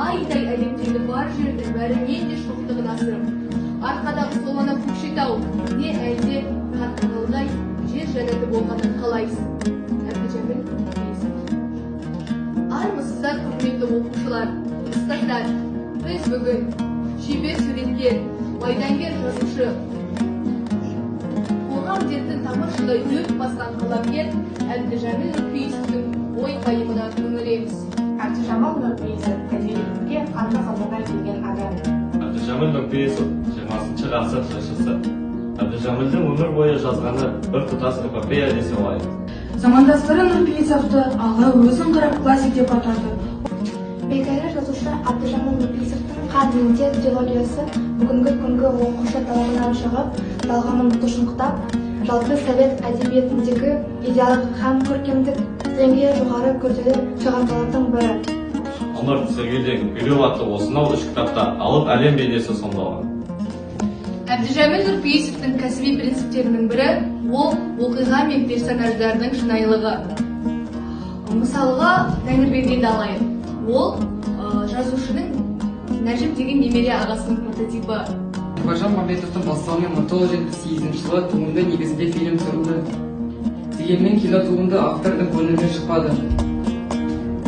айдай әлемдегі бар жердің бәрінен де шоқтығын асырып, арқадағы солана көкшетау не әлде қатқылдай жер жәннаты болғанын қалайсың. Әбдіжәміл Нұрпейісов. Армысыздар, құрметті оқушылар, ұстаздар. Біз бүгін шебер суреткер, майдангер жазушы, қоғам дертін тамыршыдай дөп басқан қаламгер Әбдіжәміл Нұрпейісовтың ой-пайымына үңілеміз. Әбдіжәміл Нұрпейісов әдебиетке қандай қабылдан келген адам? Әбдіжәміл Нұрпейісов 20-шы ғасыр жыршысы. Әбдіжәмілдің өмір бойы жазғаны бір тұтас эпопея десе алайық. Замандастары Нұрпейісовты аға өзін қарап классик деп атады. Белгілі жазушы Әбдіжәміл Нұрпейісовтың қан дінде трилогиясы бүгінгі күнгі оқушы талабынан шығып, талғамын тұшынықтап, жалпы совет әдебиетіндегі идеалдық һәм көркемдік деңгейі жоғары күрделі шығармалардың бірі. Ымырт Сергейден Үйлеу атты осынау үш кітапта алып әлем бейнесі сомдалған. Әбдіжәміл Нұрпейісовтың кәсіби принциптерінің бірі ол оқиға мен персонаждардың шынайылығы. Мысалға, Тәңірбердиді алайық. Ол жазушының Нәжіп деген немере ағасының прототипі. Бауыржан Мамбетовтың бастауымен 1978 жылы туынды негізінде фильм түсірілді. Дегенмен кинотуынды автордың көңілінен шықпады.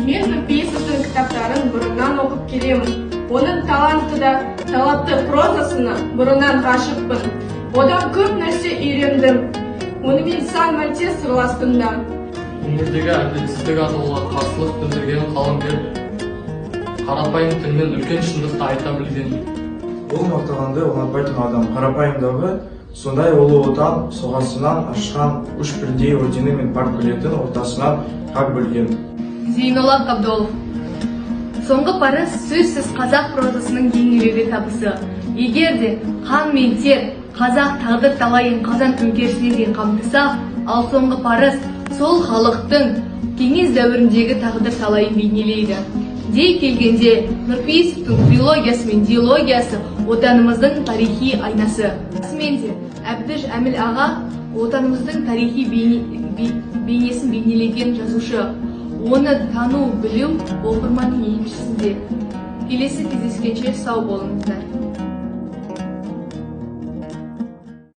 Мен Нұрпейісовтың кітаптарын бұрыннан оқып келемін. Оның талантты да талапты прозасына бұрыннан ғашықпын. Одан көп нәрсе үйрендім. Онымен сан мәрте сырластым да. Өмірдегі әділетсіздік атаулыға қарсылық білдірген қаламгер қарапайым тілмен үлкен шындықты айта білген. Бұл мақтағанды ұнатпайтын адам. Қарапайымдағы сондай ұлы отан соғасынан ашқан үш бірдей ордені мен парк билетін ортасынан қақ бөлген. Зейнолла Қабдолов. Соңғы парыз сөзсіз қазақ прозасының ең елеулі табысы. Егер де қан мен тер қазақ тағдыр талайын қазан төңкерісіне дейін қамтыса, ал соңғы парыз сол халықтың кеңес дәуіріндегі тағдыр талайын бейнелейді. Дей келгенде Нұрпейісовтың трилогиясы мен диалогиясы отанымыздың тарихи айнасы. Расымен де Әбдіжәміл аға отанымыздың тарихи бейнесін бейнелеген жазушы. Оны тану, білу оқырманның еншісінде. Келесі кездескенше сау болыңыздар.